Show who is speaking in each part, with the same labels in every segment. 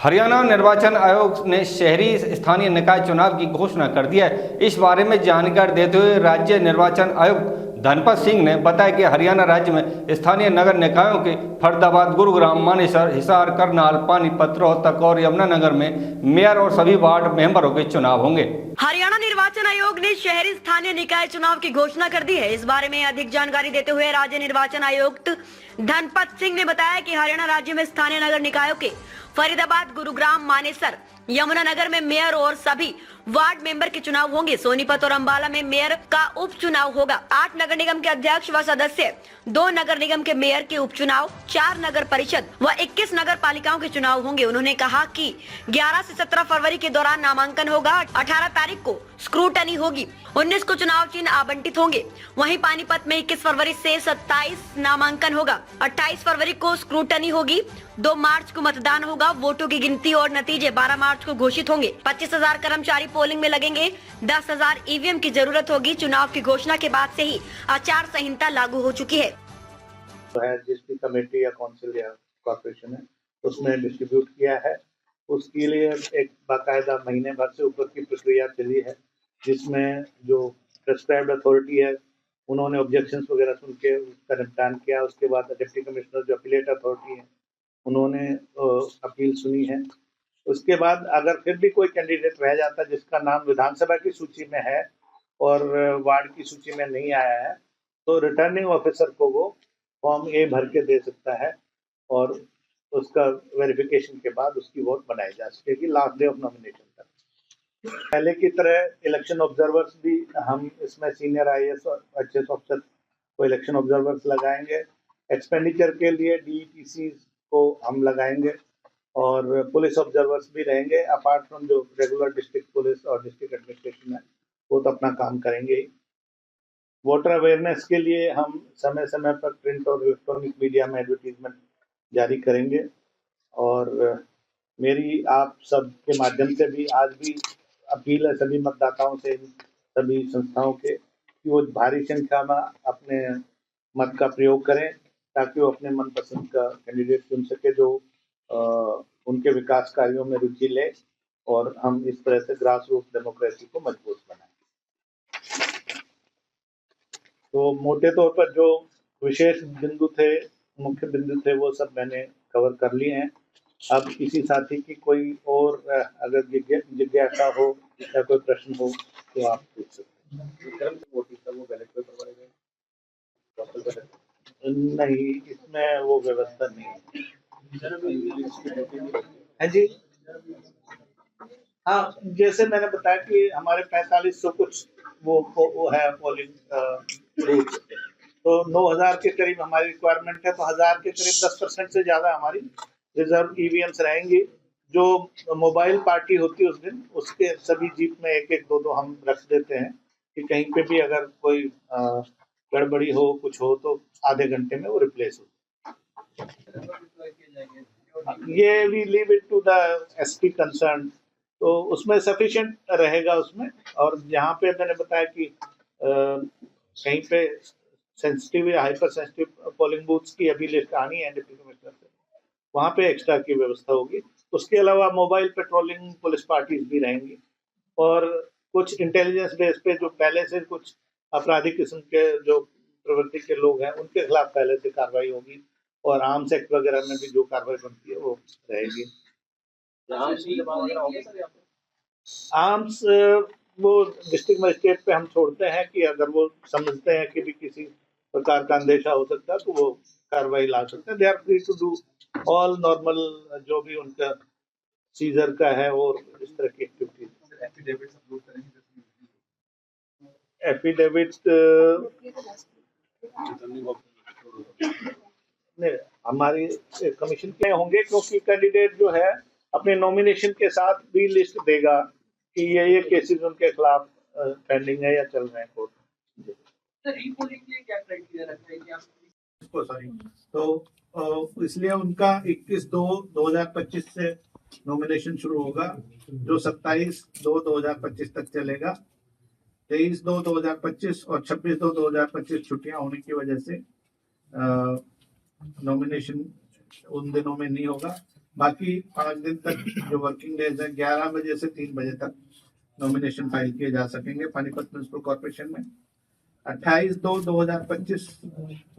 Speaker 1: हरियाणा निर्वाचन आयोग ने शहरी स्थानीय निकाय चुनाव की घोषणा कर दी है। इस बारे में जानकारी देते हुए राज्य निर्वाचन आयुक्त धनपत सिंह ने बताया कि हरियाणा राज्य में स्थानीय नगर निकायों के फरीदाबाद, गुरुग्राम, मानेसर, हिसार, करनाल, पानीपत, रोहतक और यमुनानगर में मेयर और सभी वार्ड मेंबरों के चुनाव होंगे।
Speaker 2: हरियाणा निर्वाचन आयोग ने शहरी स्थानीय निकाय चुनाव की घोषणा कर दी है। इस बारे में अधिक जानकारी देते हुए राज्य निर्वाचन आयुक्त धनपत सिंह ने बताया कि हरियाणा राज्य में स्थानीय नगर निकायों के फरीदाबाद, गुरुग्राम, मानेसर, यमुनानगर में मेयर और सभी वार्ड मेंबर के चुनाव होंगे। सोनीपत और अंबाला में मेयर का उपचुनाव होगा। 8 नगर निगम के अध्यक्ष व सदस्य, 2 नगर निगम के मेयर के उपचुनाव, 4 नगर परिषद व 21 नगर पालिकाओं के चुनाव होंगे। उन्होंने कहा कि 11 से 17 फरवरी के दौरान नामांकन होगा। 18 तारीख को स्क्रूटनी होगी। 19 को चुनाव चिन्ह आवंटित होंगे। वहीं पानीपत में 21 फरवरी से 27 नामांकन होगा। 28 फरवरी को स्क्रूटनी होगी। 2 मार्च को मतदान होगा। वोटों की गिनती और नतीजे 12 मार्च को घोषित होंगे। 25,000 कर्मचारी पोलिंग में लगेंगे। 10,000 ईवीएम की जरूरत होगी। चुनाव की घोषणा के बाद से ही आचार संहिता लागू हो चुकी है।
Speaker 3: जिस भी कमेटी या काउंसिल या कॉर्पोरेशन है उसमें डिस्ट्रीब्यूट किया है, उसके लिए एक बाकायदा महीने भर से ऊपर की प्रक्रिया चली है, जिसमें जो प्रेस्क्राइब्ड अथॉरिटी है उन्होंने ऑब्जेक्शंस वगैरह सुन के उसका निपटान किया। उसके बाद डिप्टी कमिश्नर जो अपीलेट अथॉरिटी है उन्होंने अपील सुनी है। उसके बाद अगर फिर भी कोई कैंडिडेट रह जाता जिसका नाम विधानसभा की सूची में है और वार्ड की सूची में नहीं आया है, तो रिटर्निंग ऑफिसर को वो फॉर्म ए भर के दे सकता है और उसका वेरिफिकेशन के बाद उसकी वोट बनाई जा सकेगी लास्ट डे ऑफ नॉमिनेशन तक। पहले की तरह इलेक्शन ऑब्जर्वर्स भी हम इसमें सीनियर आईएएस और एचएस ऑफिसर को इलेक्शन ऑब्जर्वर्स लगाएंगे। एक्सपेंडिचर के लिए डीईटीसी को हम लगाएंगे और पुलिस ऑब्जर्वर्स भी रहेंगे। अपार्ट फ्रॉम जो रेगुलर डिस्ट्रिक्ट पुलिस और डिस्ट्रिक्ट एडमिनिस्ट्रेशन है वो तो अपना काम करेंगे ही। वोटर अवेयरनेस के लिए हम समय समय पर प्रिंट और इलेक्ट्रॉनिक मीडिया में एडवर्टीजमेंट जारी करेंगे और मेरी आप सब के माध्यम से भी आज भी अपील है सभी मतदाताओं से, सभी संस्थाओं के, कि वो भारी संख्या में अपने मत का प्रयोग करें ताकि वो अपने मनपसंद का कैंडिडेट चुन सके जो उनके विकास कार्यों में रुचि ले और हम इस तरह से ग्रास रूट डेमोक्रेसी को मजबूत बनाएं। तो मोटे तौर पर जो विशेष बिंदु थे, मुख्य बिंदु थे, वो सब मैंने कवर कर लिए हैं। अब किसी साथी की कोई और अगर जिज्ञासा हो या कोई प्रश्न हो तो आप पूछ सकते हैं। नहीं, इसमें वो व्यवस्था नहीं है जी। हाँ, जैसे मैंने बताया कि हमारे 4500 कुछ वो है पोलिंग बूथ, तो 9000 के करीब हमारी रिक्वायरमेंट है, तो 1000 के करीब 10% से ज्यादा हमारी रिजर्व ईवीएम्स रहेंगी। जो मोबाइल पार्टी होती है उस दिन, उसके सभी जीप में 1-1, 2-2 हम रख देते हैं कि कहीं पे भी अगर कोई गड़बड़ी हो, कुछ हो तो आधे घंटे में वो रिप्लेस हो। ये we leave it to the SP concern, तो उसमें सफिशिएंट रहेगा उसमें। और जहाँ पे मैंने बताया कि कहीं पे सेंसिटिव या हाइपर सेंसिटिव पोलिंग बूथ्स की अभी लिस्ट आनी है डिप्टी कमिश्नर से, वहाँ पे एक्स्ट्रा की व्यवस्था होगी। उसके अलावा मोबाइल पेट्रोलिंग पुलिस पार्टीज भी रहेंगी और कुछ इंटेलिजेंस बेस पे जो पहले से कुछ आपराधिक किस्म के जो प्रवृत्ति के लोग हैं उनके खिलाफ पहले से कार्रवाई होगी और आर्म्स एक्ट वगैरह में भी जो कार्रवाई बनती है वो रहेगी। आर्म्स वो डिस्ट्रिक्ट मजिस्ट्रेट पे हम छोड़ते हैं कि अगर वो समझते हैं कि भी किसी प्रकार का अंदेशा हो सकता है तो वो कार्रवाई ला सकते हैं। They are free to do all normal जो भी उनका सीजर का है और इस तरह की एक्टिविटीज। एफिडेविट हमारी कमीशन के होंगे क्योंकि कैंडिडेट जो है अपने नॉमिनेशन के साथ भी लिस्ट देगा कि ये केसेस उनके खिलाफ पेंडिंग है या चल रहे हैं कोर्ट। तो इसलिए उनका 21/2/2025 से नॉमिनेशन शुरू होगा जो 27/2/2025 तक चलेगा। 23/2/2025 और 26/2/2025 छुट्टियां होने की वजह से नॉमिनेशन उन दिनों में नहीं होगा। बाकी 5 दिन तक जो वर्किंग डेज है 11 बजे से 3 बजे तक नॉमिनेशन फाइल किए जा सकेंगे पानीपत म्युनिसिपल कॉर्पोरेशन में। 28/2/2025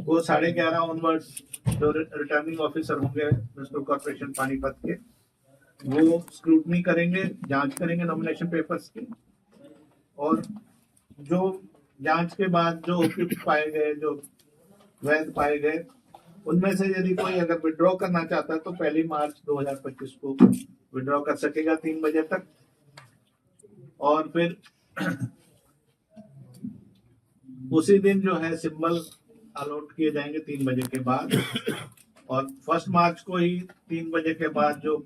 Speaker 3: को 11:30 ऑनवर्ड्स जो रिटर्निंग ऑफिसर होंगे म्युनिसिपल कॉर्पोरेशन पानीपत के, वो स्क्रूटनी करेंगे, जांच करेंगे नॉमिनेशन पेपर्स की, और जो जांच के बाद जो उपयुक्त पाए गए, जो वैध पाए गए, उनमें से यदि कोई अगर विड्रॉ करना चाहता है तो 1 मार्च 2025 को विड्रॉ कर सकेगा 3 बजे तक। और फिर उसी दिन जो है सिंबल अलॉट किए जाएंगे 3 बजे के बाद, और 1 मार्च को ही 3 बजे के बाद जो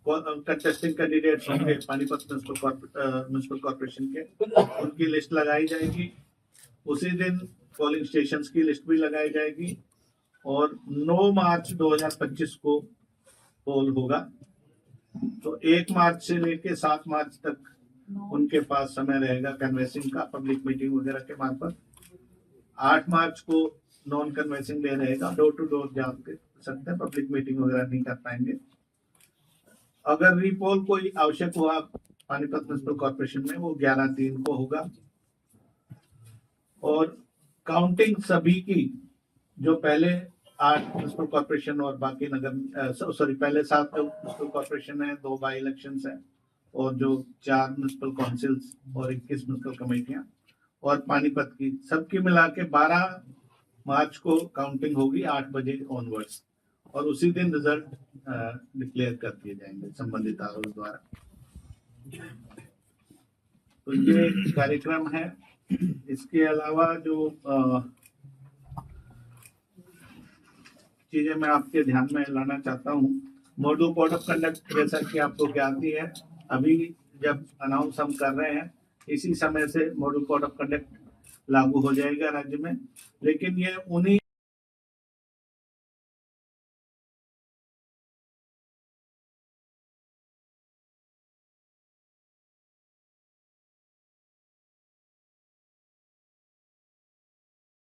Speaker 3: कंटेस्टिंग कैंडिडेट्स होंगे पानीपत म्युनिसिपल कॉर्पोरेशन के, उनकी लिस्ट लगाई जाएगी। उसी दिन पोलिंग स्टेशंस की लिस्ट भी लगाई जाएगी, और 9 मार्च 2025 को पोल होगा। तो 1 मार्च से लेकर 7 मार्च तक उनके पास समय रहेगा कन्वेंसिंग का, पब्लिक मीटिंग वगैरह के मार्फत। 8 मार्च को नॉन कन्वेंसिंग डे रहेगा, डोर टू डोर जा सकते हैं, पब्लिक मीटिंग वगैरह नहीं कर पाएंगे। अगर रीपोल कोई आवश्यक हुआ पानीपत म्युनिसिपल कॉर्पोरेशन में, वो 11/3 को होगा। और काउंटिंग सभी की, जो पहले 8 म्युनिसिपल कॉर्पोरेशन और बाकी नगर पहले 7 म्युनिसिपल कॉर्पोरेशन है, 2 बाई इलेक्शंस हैं, और जो 4 म्युनिसिपल काउंसिल्स और 21 म्युनिसिपल कमेटियां और पानीपत की, सबकी मिला के 12 मार्च को काउंटिंग होगी 8 बजे ऑनवर्ड्स, और उसी दिन रिजल्ट डिक्लेयर कर दिए जाएंगे संबंधित आरोप द्वारा। तो ये कार्यक्रम है। इसके अलावा जो चीजें मैं आपके ध्यान में लाना चाहता हूँ, मॉड्यूल कोड ऑफ कंडक्ट जैसा कि आपको ज्ञात ही है, अभी जब अनाउंस हम कर रहे हैं इसी समय से मॉड्यूल कोड ऑफ कंडक्ट लागू हो जाएगा राज्य में। लेकिन ये उन्हीं